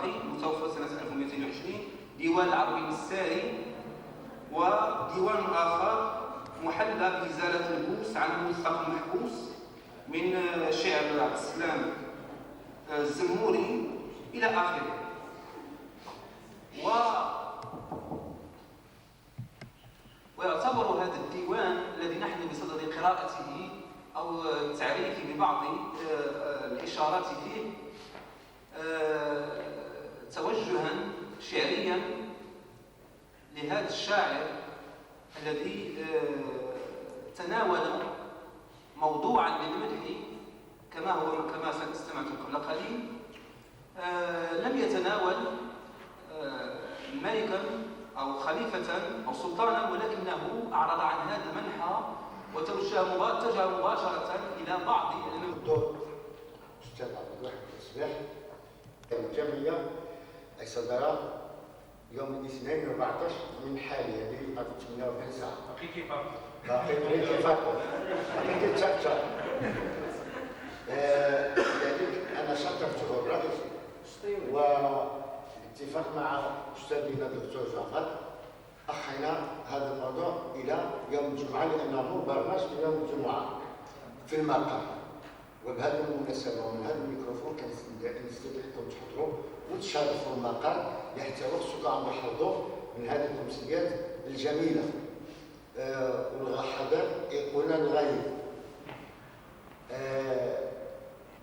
العراقي متوفى سنة 1220، ديوان العربي الساري، وديوان آخر محلى بإزالة البوس عن الملصق المحبوس من شعر عبد السلام الزموري إلى آخره. ويعتبر هذا الديوان الذي نحن بصدد قراءته أو التعريف ببعض الإشارات فيه توجها شعريا لهذا الشاعر الذي تناول موضوعا للمدح كما استمعتم قبل قليل. لم يتناول ملكا أو خليفة أو سلطانا، ولكنه أعرض عن هذا المنحى وتوجه مباشرة إلى بعض الدكتور أستاذ عبد الواحد الصباح الجمعية أي صدر يوم الاثنين 14 من حالي هذه 48 ساعة. باقي باقي تشابتر. لذلك أنا شكرته الرئيس واتفاق مع أستاذنا الدكتور جعفر أخينا هذا الموضوع إلى يوم الجمعة، لأنه مبرمج يوم الجمعة في المقر. وبهذه المناسبة ومن هذا الميكروفون كنستدعيكم تحضروا وتشاركوا المقر يحتوي خصوصا عن الحضور من هذه الأمسيات الجميلة. والحضر يقولنا الغايب.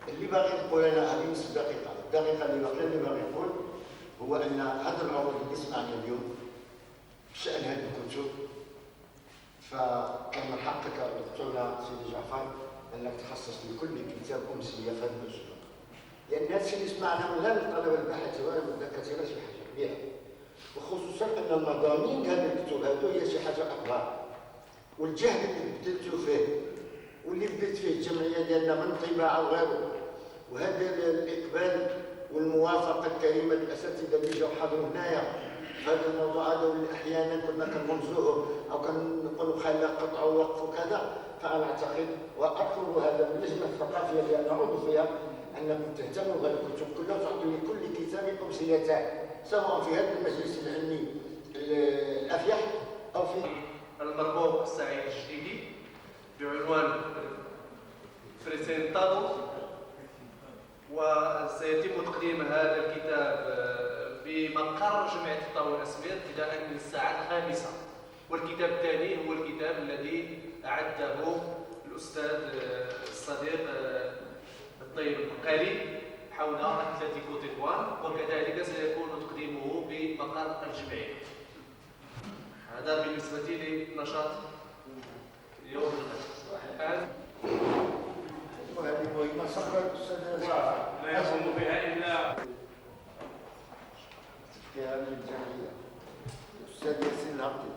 اللي باغي نقول أنا هذه نصف دقيقة، الدقيقة اللي باغي نقول هو أن هذا العروض اللي سمعنا اليوم بشأن هذه الكتب، فكان من حقك دكتورنا سيدي جعفر أنك تخصص لكل كتاب أمسية في هذا الأسبوع، لأن هذا الشيء اللي سمعناه لا من طلبة البحث ولا من الدكاترة شي حاجة كبيرة، وخصوصا أن المضامين هذه الكتب هذو هي شي حاجة أكبر، والجهد اللي بدلتو فيه واللي بدات فيه الجمعية ديالنا من طباعة وغيره، وهذا الإقبال والموافقة الكريمة للأساتذة اللي جاوا حضروا هنايا في هذا الموضوع هذا، واللي أحيانا كنا كنرمزوه أو كنقولوا خلينا قطعوا وقفوا كذا. فأنا أعتقد وأطلب هذا من اللجنة الثقافية اللي أنا عضو فيها أنكم تهتموا بالكتب كلها وتعطوا لكل كتاب أمسيتان، سواء في هذا المجلس العلمي الأفيح أو في المربوط السعيد الجديدي بعنوان فريسينتادو. وسيتم تقديم هذا الكتاب في مقر جمعية الطاوة والأسمير ابتداء من الساعة 5. والكتاب الثاني هو الكتاب الذي أعده الأستاذ الصديق الطيب البقالي حول أتلتيكو تطوان، وكذلك سيكون تقديمه بمقر الجمعية. هذا بالنسبة لنشاط اليوم الغد. وهذه مهمة صخرة الأستاذ لا يقوم بها إلا في هذه الجمعية الأستاذ ياسين الهبطي.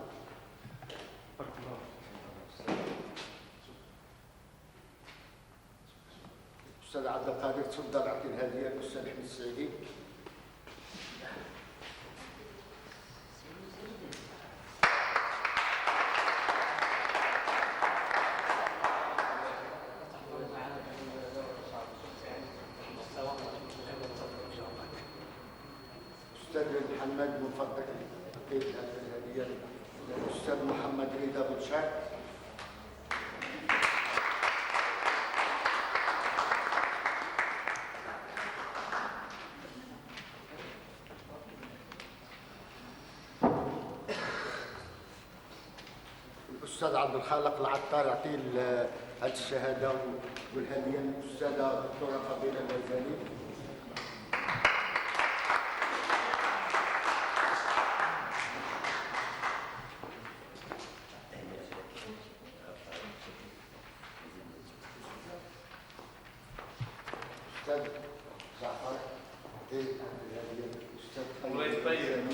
الأستاذ عبد القادر تفضل أعطي الهدية للأستاذ أحمد السعيدي. الأستاذ محمد من فضلك أعطي الهدية للأستاذ محمد رضا بن الأستاذ عبد الخالق العطار يعطي هذه الشهادة والهدية للأستاذة الدكتورة فضيلة الغزالي. أستاذ جعفر يعطي الهدية للأستاذ الله يطيب.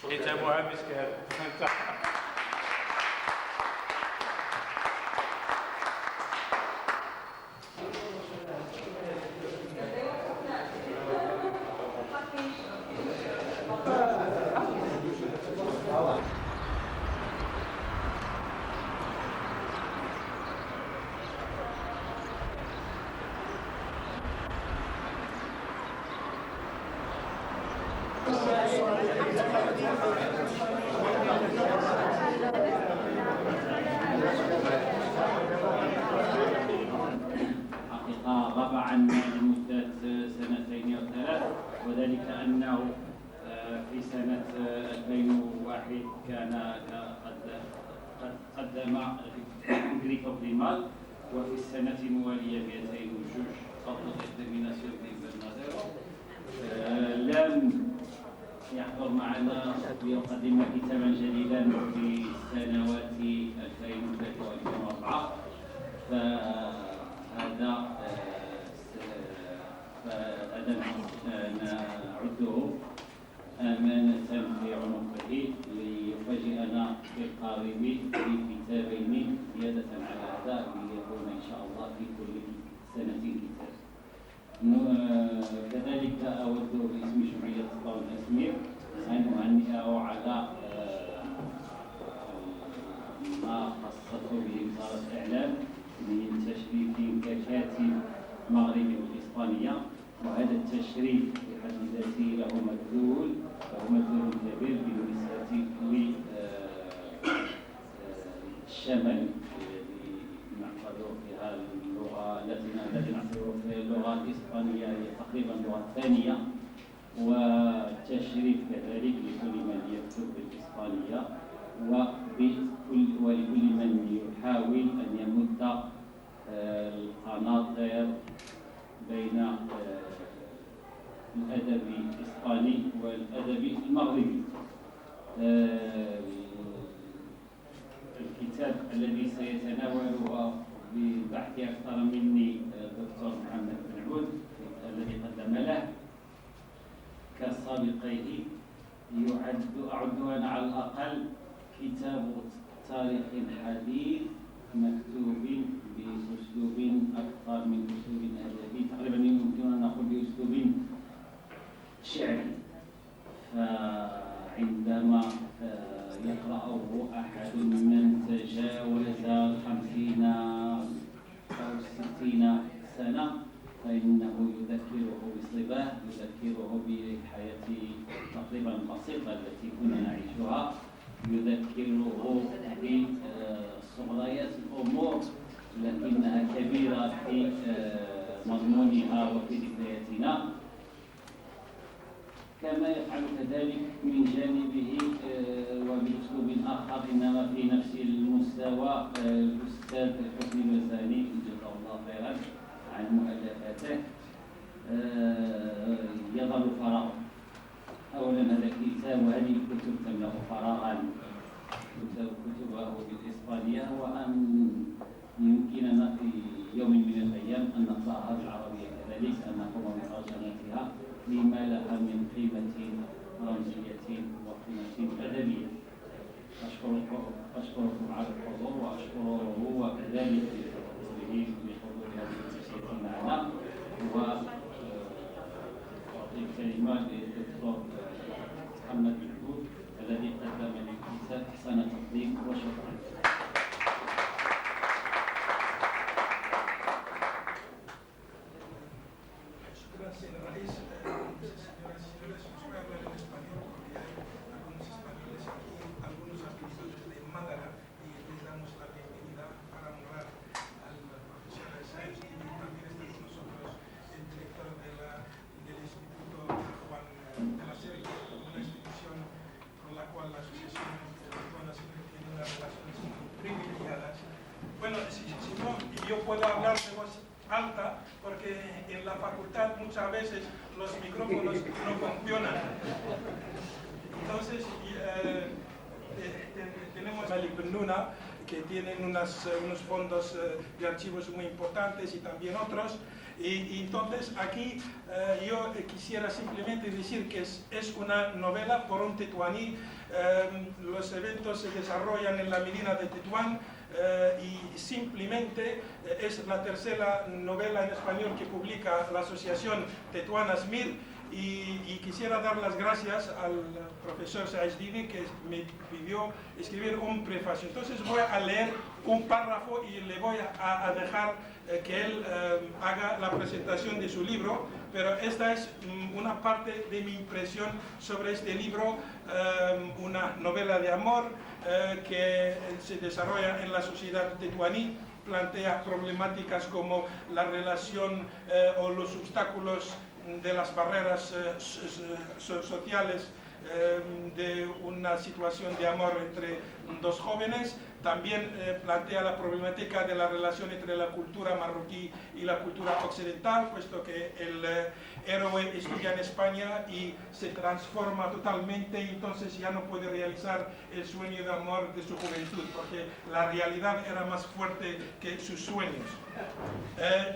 كتابها مسك هذا. حقيقة غاب عنا لمدة سنتين أو ثلاث، وذلك أنه في سنة 2001 كان قد قدم غريكوبريمال، وفي السنة الموالية 2002 قبل الديترميناسيون دي برنازيرو. لم يحضر معنا ليقدم كتابا جديدا في السنوات 2003 و2004، فهذا نعده أمانة في عنقه ليفاجئنا في القريب بكتابين زيادة على هذا، ليكون إن شاء الله في كل سنة كتاب. كذلك أود باسم جمعية الطاون أسمير أن أهنئه على ما خصته به وزارة الإعلام من تشريف ككاتب مغربي بالإسبانية، وهذا التشريف في حد ذاته له مدلول كبير بالنسبة للشمل الذي نعتبر فيها اللغة التي نعتبر فيها اللغة الإسبانية هي تقريبا اللغة الثانية، والتشريف كذلك لكل من يكتب بالإسبانية ولكل من يحاول أن يمد القناطر بين الأدب الإسباني والأدب المغربي. الكتاب الذي سيتناوله ببحث أكثر مني الدكتور محمد بن عود الذي قدم له كسابقيه أعد أنا على الأقل كتاب تاريخ حديث مكتوب بأسلوب أكثر من أسلوب أدبي، تقريبا يمكن أن نقول بأسلوب شعري. فعندما يقرأه أحد من تجاوز 50 أو 60 سنة فإنه يذكره بصباه، يذكره بحياة تقريبا بسيطة التي كنا نعيشها، يذكره بصغريات الأمور لكنها كبيرة في مضمونها وفي ذكرياتنا، كما يفعل كذلك من جانبه وبأسلوب آخر إنما في نفس المستوى الأستاذ حسني الوزاني جزاه الله خيرا عن مؤلفاته. يظل فراغ، أولا هذا الكتاب وهذه الكتب تملأ فراغا كتبه بالإسبانية، وأن يمكننا في يوم من الأيام أن نقرأها بالعربية كذلك، أن نقوم بترجمتها لما لها من قيمة رمزية وقيمة أدبية. أشكركم على الحضور، وأشكره هو كذلك بحضور هذه الجلسة معنا، وأعطي الكلمة للدكتور محمد بن عود الذي قدم للكتاب أحسن تقديم، وشكرا. Bueno, si no, yo puedo hablar de voz alta porque en la facultad muchas veces los micrófonos no funcionan. Entonces, tenemos a Malik Ben Nuna, que tienen unos fondos de archivos muy importantes y también otros. Y entonces aquí yo quisiera simplemente decir que es una novela por un tetuaní. Los eventos se desarrollan en la Medina de Tetuán y simplemente es la tercera novela en español que publica la asociación Tetuán Asmir, y quisiera dar las gracias al profesor Said Jdidi que me pidió escribir un prefacio. Entonces voy a leer un párrafo y le voy a dejar que él haga la presentación de su libro, pero esta es una parte de mi impresión sobre este libro, una novela de amor que se desarrolla en la sociedad tetuaní, plantea problemáticas como la relación o los obstáculos de las barreras sociales de una situación de amor entre dos jóvenes. También plantea la problemática de la relación entre la cultura marroquí y la cultura occidental, puesto que el héroe estudia en España y se transforma totalmente, y entonces ya no puede realizar el sueño de amor de su juventud, porque la realidad era más fuerte que sus sueños.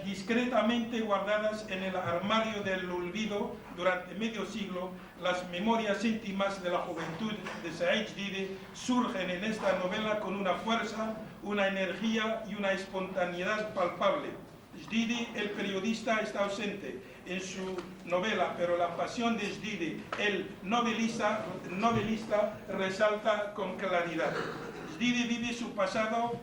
Discretamente guardadas en el armario del olvido durante medio siglo, las memorias íntimas de la juventud de Said Jdidi surgen en esta novela con una fuerza, una energía y una espontaneidad palpable. Jdidi, el periodista, está ausente en su novela, pero la pasión de Jdidi, el novelista, resalta con claridad. Jdidi vive su pasado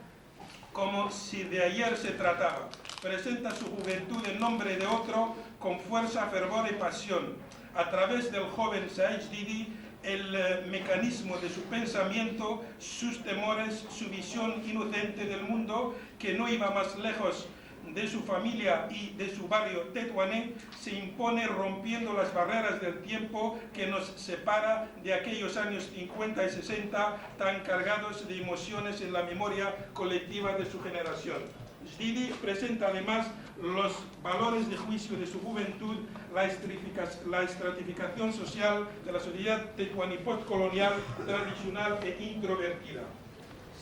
como si de ayer se trataba. Presenta su juventud en nombre de otro con fuerza, fervor y pasión. A través del joven Said Jdidi, el mecanismo de su pensamiento, sus temores, su visión inocente del mundo, que no iba más lejos de su familia y de su barrio tetuané, se impone rompiendo las barreras del tiempo que nos separa de aquellos años 50 y 60 tan cargados de emociones en la memoria colectiva de su generación. Jdidi presenta además los valores de juicio de su juventud, la estratificación social de la sociedad tetuaní postcolonial, tradicional e introvertida.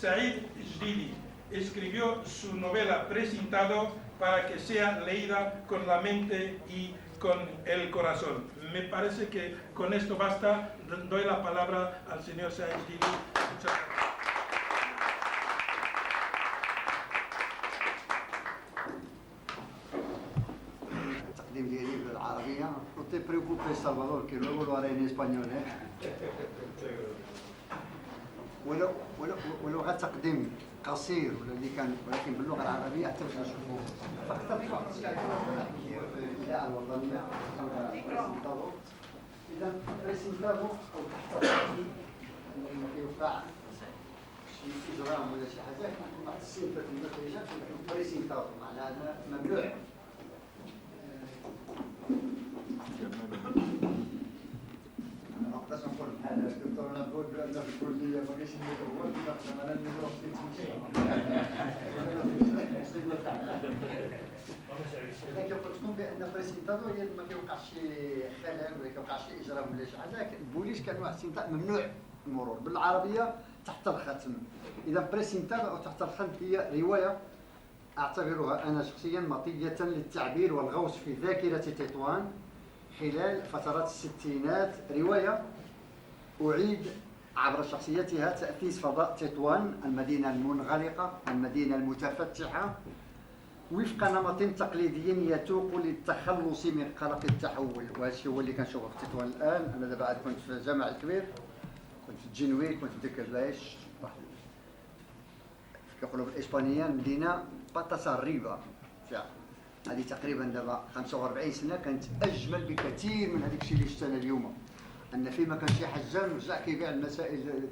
Said Jdidi escribió su novela Presentado para que sea leída con la mente y con el corazón. Me parece que con esto basta. Doy la palabra al señor Said Jdidi. Muchas gracias. التقديم ديالي بالعربيه وتي بريوكوبي سالفادور كي نقولوا عليه ان اسبانيول ولو غير تقديم قصير ولا اللي كان ولكن باللغه العربيه حتى باش نشوفوا فقط في بعض الاذاعه الوطنيه اذا بريسنتافو او لما كيوقع شي اجرام ولا شي حاجه واحد الصفه في المخرجات بريسنتافو معناها ممنوع. نقدر نقول بحال الدكتور نقول بان في الكليه ما كاينش هو انا لكن قلت لكم بان بريسنتادو هي ما كيوقعش شي خلل ولا كيوقع شي اجرام ولا شي حاجه. البوليس كان واحد السنتاء ممنوع المرور بالعربيه تحت الختم. اذا بريسنتادو او تحت الختم هي روايه اعتبرها انا شخصيا مطيه للتعبير والغوص في ذاكره تطوان خلال فترات الستينات. رواية أعيد عبر شخصيتها تأسيس فضاء تطوان، المدينة المنغلقة، المدينة المتفتحة، وفق نمط تقليدي يتوق للتخلص من قلق التحول. وهذا الشيء هو اللي كنشوفه في تطوان الآن. أنا دابا كنت في الجامع الكبير، كنت في الجنوي، كنت في ديك العيش كيقولوا بالإسبانية مدينة متسربة. هذه تقريبا دابا 45 سنه كانت اجمل بكثير من هذيك الشيء اللي شفتنا اليوم. ان فيما كان شي حجام رجع كيبيع المسائل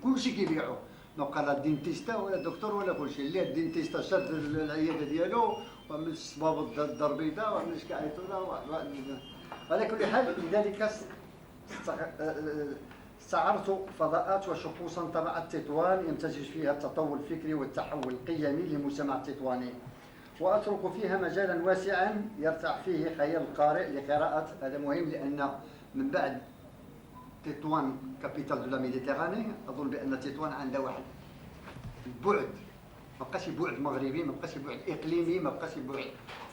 كلشي كيبيعوه، ما بقى لا دينتيستا ولا دكتور ولا كلشي. اللي الدينتيستا شاد العياده ديالو وعمل الصبابط الدربيده وعمل شكايتونا. على كل حال لذلك استعرت فضاءات وشخوصا طبعت تطوان يمتزج فيها التطور الفكري والتحول القيمي للمجتمع التطواني، وأترك فيها مجالا واسعا يرتاح فيه خيال القارئ لقراءة. هذا مهم لأن من بعد تطوان كابيتال دو لا ميديتيراني أظن بأن تطوان عندها واحد البعد، ما بقاش بعد مغربي، ما بقاش بعد إقليمي، ما بقاش بعد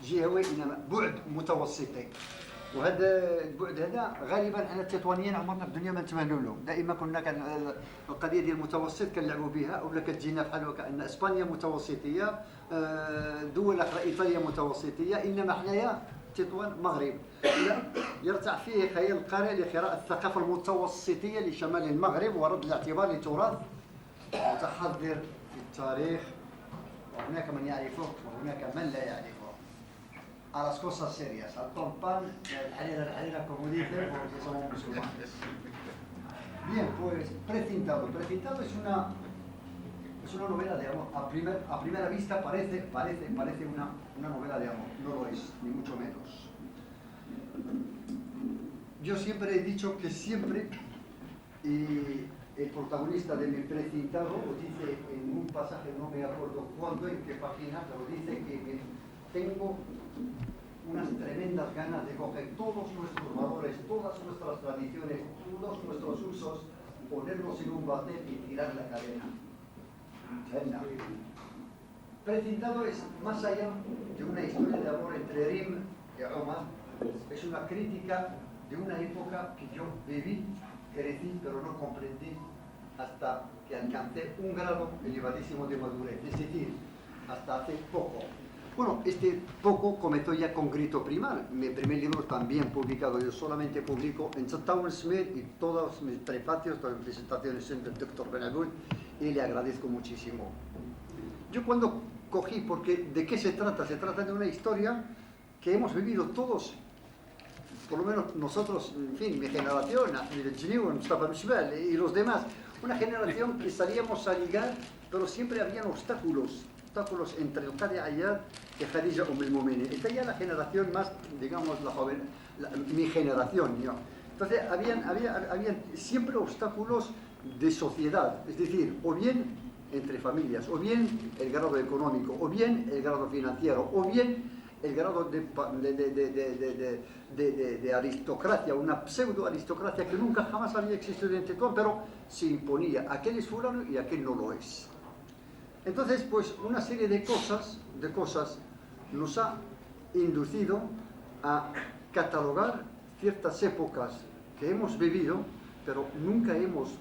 جهوي، إنما بعد متوسطي. وهذا البعد هذا غالبا احنا التطوانيين عمرنا في الدنيا ما نتمنوا له. دائما كنا كان القضيه ديال المتوسط كنلعبوا بها، اولا كتجينا بحال وكأن اسبانيا متوسطيه، دول اخرى ايطاليا متوسطيه، انما حنايا تطوان مغرب يرتع فيه خيال القارئ لقراءة الثقافة المتوسطية لشمال المغرب ورد الاعتبار لتراث متحضر في التاريخ، وهناك من يعرفه وهناك من لا يعرفه. A las cosas serias, al pan pan, la como dice, porque somos musulmanes. Bien, pues Precintado. Precintado es una novela de amor. A primera vista parece una novela de amor. No lo es, ni mucho menos. Yo siempre he dicho que siempre el protagonista de mi Precintado lo dice en un pasaje, no me acuerdo cuándo, en qué página, pero dice que tengo unas tremendas ganas de coger todos nuestros valores, todas nuestras tradiciones, todos nuestros usos, ponerlos en un váter y tirar la cadena. Precintado es más allá de una historia de amor entre Rim y Omar, es una crítica de una época que yo viví, crecí, pero no comprendí hasta que alcancé un grado elevadísimo de madurez, es decir, hasta hace poco. Bueno, este poco comenzó ya con Grito Primal. Mi primer libro también publicado. Yo solamente publico en Town Smith y todos mis prefacios, todas las presentaciones son del Dr. Benabud y le agradezco muchísimo. Yo cuando cogí, porque ¿de qué se trata? Se trata de una historia que hemos vivido todos, por lo menos nosotros, en fin, mi generación, Mustafa Mishbal y los demás, una generación que salíamos a ligar, pero siempre habían obstáculos entre el Qadi Ayyad y Khadija Al-Mu'minin. Esta ya la generación más, digamos, la joven, mi generación, ¿no? Entonces, habían siempre obstáculos de sociedad, es decir, o bien entre familias, o bien el grado económico, o bien el grado financiero, o bien el grado de aristocracia, una pseudo-aristocracia que nunca jamás había existido en Tetuán, pero se imponía. Aquel es fulano y aquel no lo es. Entonces, pues una serie de cosas nos ha inducido a catalogar ciertas épocas que hemos vivido, pero nunca hemos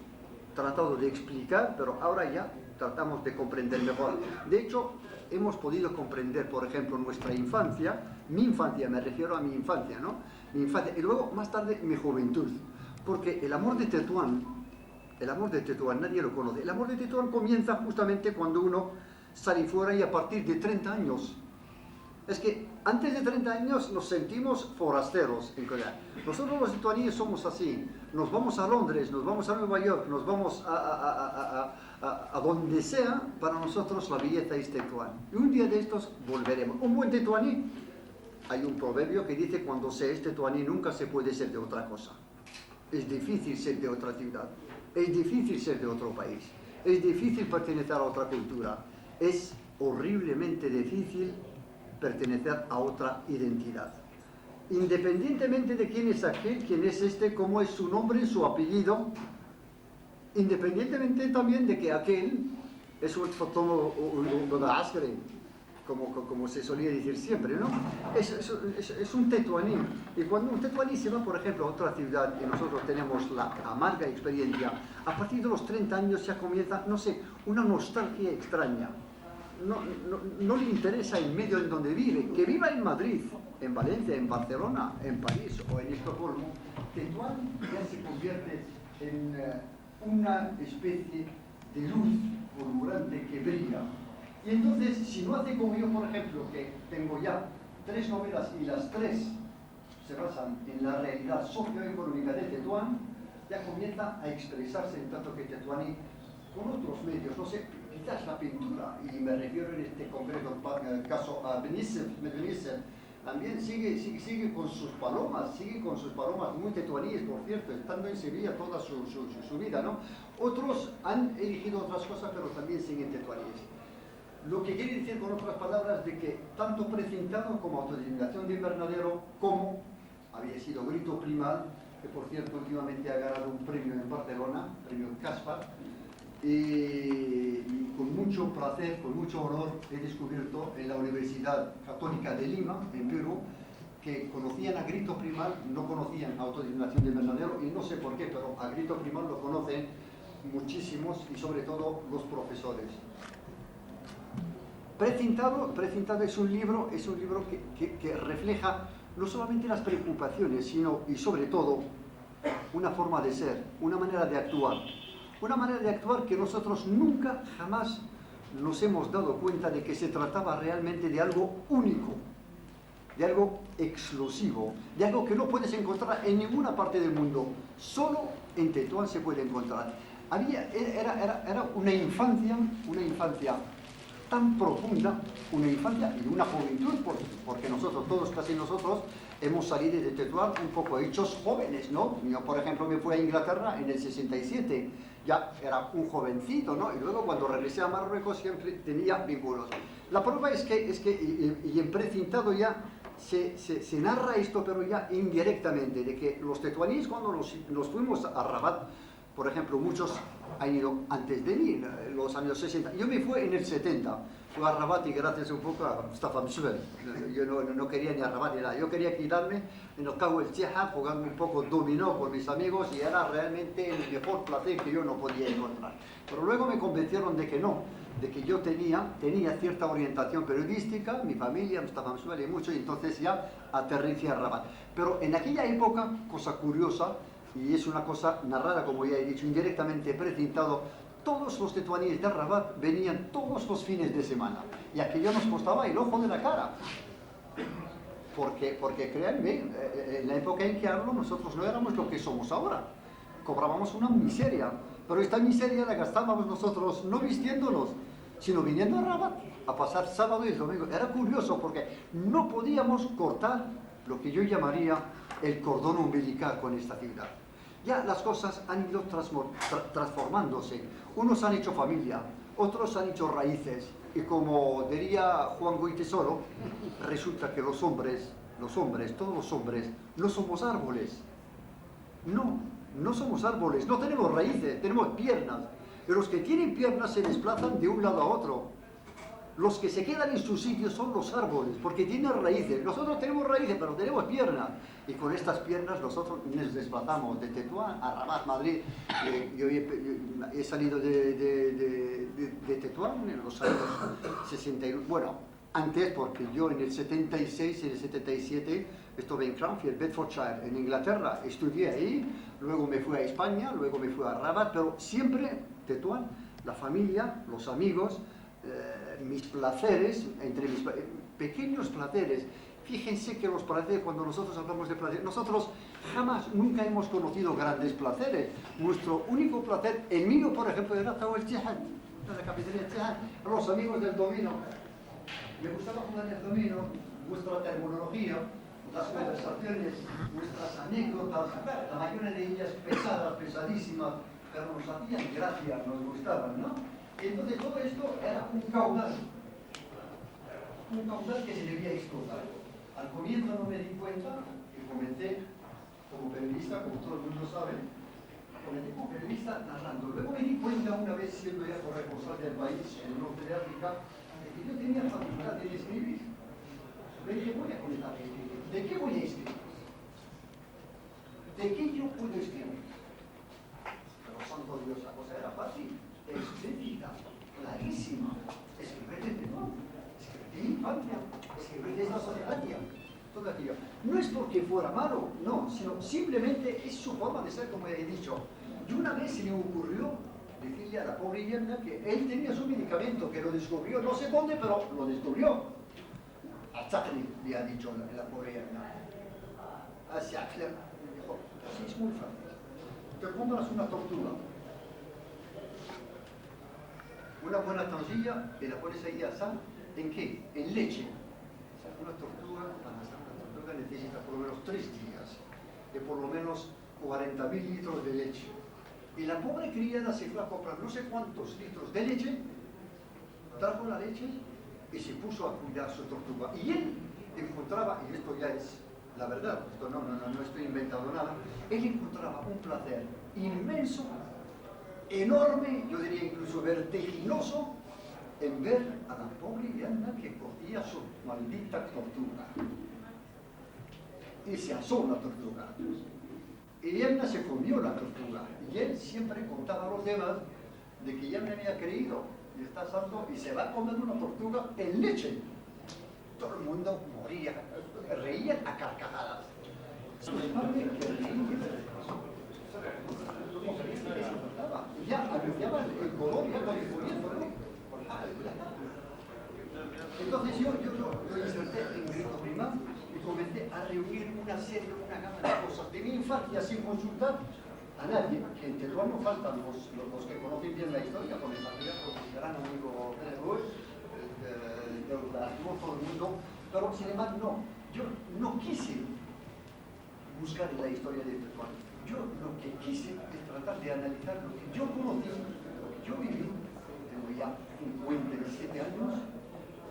tratado de explicar, pero ahora ya tratamos de comprender mejor. De hecho, hemos podido comprender, por ejemplo, nuestra infancia, mi infancia, me refiero a mi infancia, ¿no? Mi infancia, y luego más tarde mi juventud, porque el amor de Tetuán, nadie lo conoce. El amor de Tetuán comienza justamente cuando uno sale fuera y a partir de 30 años. Es que antes de 30 años nos sentimos forasteros en Corea. Nosotros los tetuaníes somos así. Nos vamos a Londres, nos vamos a Nueva York, nos vamos a donde sea, para nosotros la belleza es Tetuán. Y un día de estos volveremos. Un buen tetuaní, hay un proverbio que dice, cuando se es tetuaní nunca se puede ser de otra cosa. Es difícil ser de otra ciudad. Es difícil ser de otro país, es difícil pertenecer a otra cultura, es horriblemente difícil pertenecer a otra identidad. Independientemente de quién es aquel, quién es este, cómo es su nombre, su apellido, independientemente también de que aquel es un fotógrafo como se solía decir siempre, ¿no? Es un tetuaní. Y cuando un tetuaní se va, por ejemplo, a otra ciudad y nosotros tenemos la amarga experiencia, a partir de los 30 años ya comienza, no sé, una nostalgia extraña. No le interesa el medio en donde vive. Que viva en Madrid, en Valencia, en Barcelona, en París o en Estocolmo, Tetuán ya se convierte en una especie de luz fulgurante que brilla. Y entonces, si no hace como yo, por ejemplo, que tengo ya 3 novelas y las 3 se basan en la realidad socioeconómica de Tetuán, ya comienza a expresarse en tanto que tetuaní con otros medios, no sé, quizás la pintura, y me refiero en este concreto caso a Benissem, también sigue con sus palomas, muy tetuaníes, por cierto, estando en Sevilla toda su vida, ¿no? Otros han elegido otras cosas, pero también siguen tetuaníes. Lo que quiere decir, con otras palabras, de que tanto Precintado como Autodeterminación de Invernadero, como había sido Grito Primal, que por cierto últimamente ha ganado un premio en Barcelona, premio Caspar, y con mucho placer, con mucho honor, he descubierto en la Universidad Católica de Lima, en Perú, que conocían a Grito Primal, no conocían a Autodeterminación de Invernadero, y no sé por qué, pero a Grito Primal lo conocen muchísimos y sobre todo los profesores. Precintado es un libro que refleja no solamente las preocupaciones, sino y sobre todo una forma de ser, una manera de actuar. Una manera de actuar que nosotros nunca, jamás nos hemos dado cuenta de que se trataba realmente de algo único, de algo exclusivo, de algo que no puedes encontrar en ninguna parte del mundo. Solo en Tetuán se puede encontrar. Era una infancia tan profunda, una infancia y una juventud, porque nosotros, todos, casi nosotros, hemos salido de Tetuán un poco hechos jóvenes, ¿no? Yo, por ejemplo, me fui a Inglaterra en el 67, ya era un jovencito, ¿no? Y luego cuando regresé a Marruecos siempre tenía vínculos. La prueba es que y en precintado ya se narra esto, pero ya indirectamente, de que los tetuaníes cuando nos fuimos a Rabat, por ejemplo, muchos han ido antes de mí, en los años 60. Yo me fui en el 70, fui a Rabat y gracias un poco a Mustafa Msouel. Yo no quería ni a Rabat ni nada, yo quería quedarme en el Cabo El Tieja jugando un poco dominó con mis amigos y era realmente el mejor placer que yo no podía encontrar. Pero luego me convencieron de que no, de que yo tenía cierta orientación periodística, mi familia, Mustafa Msouel y mucho, y entonces ya aterricé a Rabat. Pero en aquella época, cosa curiosa, y es una cosa narrada, como ya he dicho, indirectamente precintado, todos los tetuaníes de Rabat venían todos los fines de semana. Y aquello nos costaba el ojo de la cara. Porque créanme, en la época en que hablo, nosotros no éramos lo que somos ahora. Cobrábamos una miseria. Pero esta miseria la gastábamos nosotros no vistiéndonos, sino viniendo a Rabat a pasar sábado y domingo. Era curioso porque no podíamos cortar lo que yo llamaría el cordón umbilical con esta ciudad. Ya las cosas han ido transformándose. Unos han hecho familia, otros han hecho raíces. Y como diría Juan Goytesoro, resulta que los hombres, todos los hombres, no somos árboles. No somos árboles, no tenemos raíces, tenemos piernas. Y los que tienen piernas se desplazan de un lado a otro. Los que se quedan en su sitio son los árboles, porque tienen raíces. Nosotros tenemos raíces, pero tenemos piernas. Y con estas piernas nosotros nos desplazamos de Tetuán a Rabat, Madrid. Yo he salido de Tetuán en los años 61. Bueno, antes, porque yo en el 76 y en el 77 estuve en Cranfield, Bedfordshire, en Inglaterra. Estudié ahí, luego me fui a España, luego me fui a Rabat, pero siempre Tetuán, la familia, los amigos, mis placeres, entre mis pequeños placeres. Fíjense que los placeres, cuando nosotros hablamos de placeres, nosotros nunca hemos conocido grandes placeres. Nuestro único placer, el mío, por ejemplo, era el Tihad, la cafetería Tihad, los amigos del domino. Me gustaba jugar el domino, nuestra terminología, las conversaciones, nuestras anécdotas, la mayoría de ellas pesadas, pesadísimas, pero nos hacían gracia, nos gustaban, ¿no? Y entonces todo esto era un caudal que se debía explotar. Al comienzo no me di cuenta que comencé como periodista, como todo el mundo sabe, comencé como periodista narrando. Luego me di cuenta, una vez siendo ya corresponsal del país en el norte de África, de que yo tenía facultad de escribir. Me dije, voy a contar escribir. ¿De qué voy a escribir? ¿De qué yo puedo escribir? Pero santo Dios, la cosa era fácil, explícita, clarísima. Escribir de Tetuán, escribir de infancia, escribir de esta sociedad, todo aquello. No es porque fuera malo, no, sino simplemente es su forma de ser, como he dicho. Y una vez se me ocurrió decirle a la pobre Yerna que él tenía su medicamento, que lo descubrió, no sé dónde, pero lo descubrió. A Tzakli le ha dicho la pobre Yerna. A Tzakli me dijo, sí, es muy fácil. Te compras una tortuga, una buena tortilla y la pones ahí a asar. ¿En qué? En leche. Una tortuga, para hacer una tortuga necesita por lo menos 3 días, de por lo menos 40.000 litros de leche. Y la pobre criada se fue a comprar no sé cuántos litros de leche, trajo la leche y se puso a cuidar su tortuga. Y él encontraba, y esto ya es la verdad, esto no estoy inventando nada, él encontraba un placer inmenso, enorme, yo diría incluso vertiginoso, en ver a la pobre Yanna que cogía su maldita tortuga y se asó la tortuga. Y Yanna se comió la tortuga y él siempre contaba a los demás de que ya me había creído y está asando y se va a comer una tortuga en leche. todo el mundo moría, reían a carcajadas. Mi padre que reía, ya anunciaba el color, ya con el folleto, ¿no? Entonces yo inserté en Grito Prima y comencé a reunir una serie, una gama de cosas de mi infancia sin consultar a nadie, que en Tetuán no faltan los que conocen bien la historia, con el patriarca, con mi gran amigo Pedro, todo el mundo, pero sin embargo no, yo no quise buscar la historia de Tetuán. Yo lo que quise es tratar de analizar lo que yo conocí, lo que yo viví. Tengo ya 57 años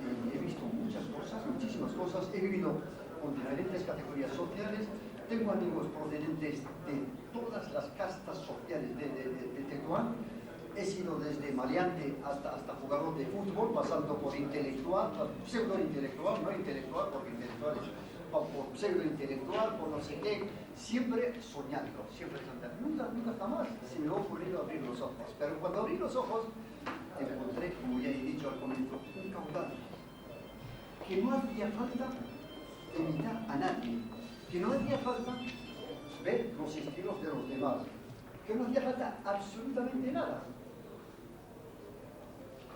y he visto muchas cosas, muchísimas cosas. He vivido con diferentes categorías sociales. Tengo amigos procedentes de todas las castas sociales de Tetuán. He sido desde maleante hasta jugador de fútbol, pasando por intelectual, pseudo-intelectual, no intelectual, porque intelectual es por pseudo-intelectual, por no sé qué, siempre soñando, siempre soñando. Nunca jamás se me ha ocurrido abrir los ojos, pero cuando abrí los ojos encontré, como ya he dicho al comienzo, un caudal que no hacía falta imitar a nadie, que no hacía falta ver los estilos de los demás, que no hacía falta absolutamente nada.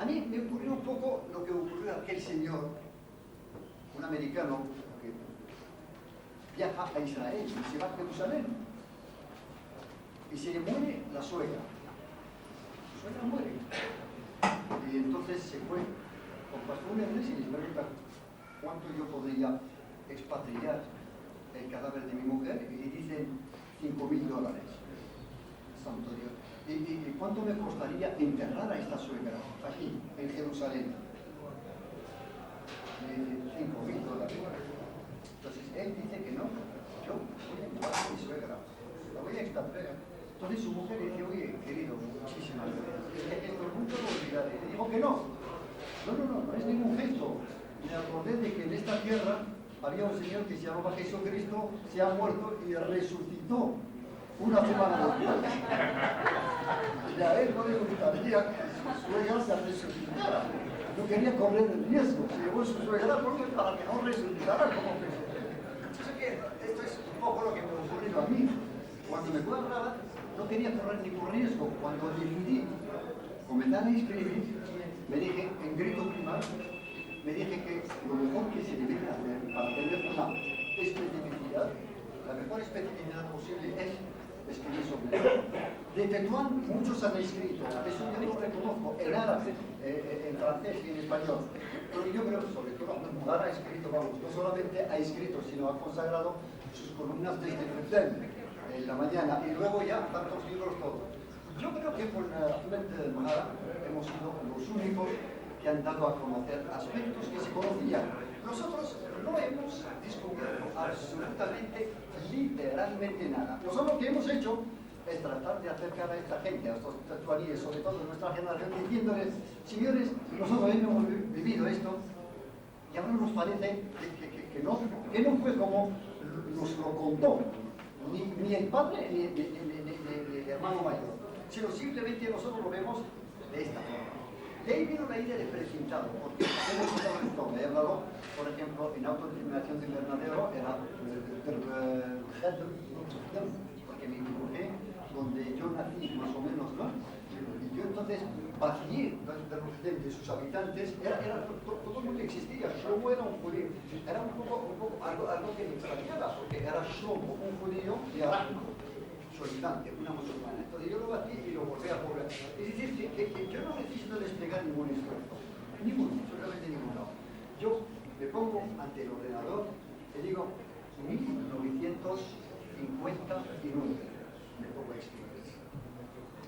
A mí me ocurrió un poco lo que ocurrió a aquel señor, un americano, que viaja a Israel y se va a Jerusalén y se le muere la suegra. Su suegra muere y entonces se fue con pastones y les pregunta cuánto yo podría expatriar el cadáver de mi mujer y le dicen $5.000. Santo Dios. ¿Y cuánto me costaría enterrar a esta suegra aquí, en Jerusalén? Le dice $5.000. Entonces él dice que no, yo voy a enterrar a mi suegra, la voy a expatriar. Entonces su mujer le dice, oye, querido, muchísimas gracias, es que esto nunca lo olvidaré. Le dijo que no es ningún gesto. Me acordé de que en esta tierra había un señor que se llamaba Jesucristo, se ha muerto y resucitó una semana después. Y a él no le gustaría que su suegra se resucitara. No quería correr el riesgo. Se llevó su suegra porque para que no resucitara como Jesucristo. Yo sé que esto es un poco lo que me ha ocurrido a mí. Cuando me fue a Granada, no quería correr ningún riesgo. Cuando decidí comenzar a inscribir, me dije, en Grito Prima, me dije que lo mejor que se debía hacer para tener una especificidad, la mejor especificidad posible es escribir sobre él. De Tetuán muchos han escrito, eso yo lo reconozco, en árabe, en francés y en español. Pero yo creo que sobre todo Mugar ha escrito, vamos, no solamente ha escrito, sino ha consagrado sus columnas desde septiembre, en la mañana, y luego ya tantos libros todos. Yo creo que con Ahmed Mugar hemos sido los únicos que han dado a conocer aspectos que se conocían. Nosotros no hemos descubierto absolutamente, literalmente nada. Nosotros lo que hemos hecho es tratar de acercar a esta gente, a estos tetuaníes, sobre todo a nuestra generación, diciéndoles, señores, nosotros hemos vivido esto y ahora nos parece que no fue como nos lo contó ni el padre ni el hermano mayor, sino simplemente nosotros lo vemos de esta forma. De ahí vino la idea de precintado, porque hemos contado esto, he hablado, por ejemplo, en autodeterminación de invernadero, era porque me dibujé donde yo nací más o menos, ¿no? Y yo entonces vacié de sus habitantes, era todo lo que existía. Shlomo era un judío, era un poco algo que me extrañaba, porque era Shlomo, un judío, y Aranco, su habitante, una musulmana. Entonces yo lo batí y lo volví a poblar. Es decir, que yo no necesito desplegar ningún esfuerzo, absolutamente ninguno. Yo me pongo ante el ordenador y digo 1959, me pongo a escribir.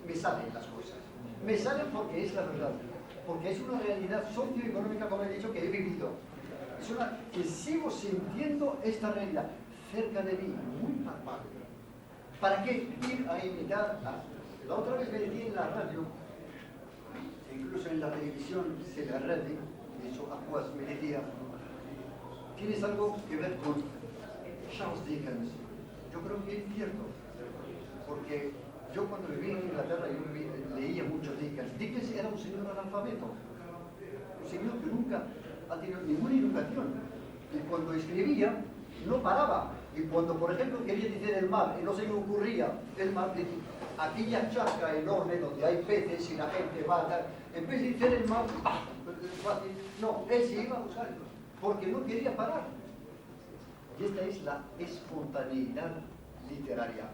Me salen las cosas. Me salen porque es la verdad, porque es una realidad socioeconómica, como he dicho, que he vivido. Es una que sigo sintiendo esta realidad cerca de mí, muy palpable. ¿Para qué ir a imitar? La otra vez me decía en la radio, incluso en la televisión se la red, de hecho Acuas me decía, ¿tienes algo que ver con Charles Dickens? Yo creo que es cierto, porque yo cuando viví en Inglaterra yo leía mucho Dickens. Dickens era un señor analfabeto, un señor que nunca ha tenido ninguna educación. Y cuando escribía, no paraba. Y cuando, por ejemplo, quería decir el mar y no se le ocurría el mar, decía, aquella charca enorme donde hay peces y la gente va a dar, en vez de decir el mar, ¡pah! No, él se iba a buscarlo, porque no quería parar. Y esta es la espontaneidad literaria.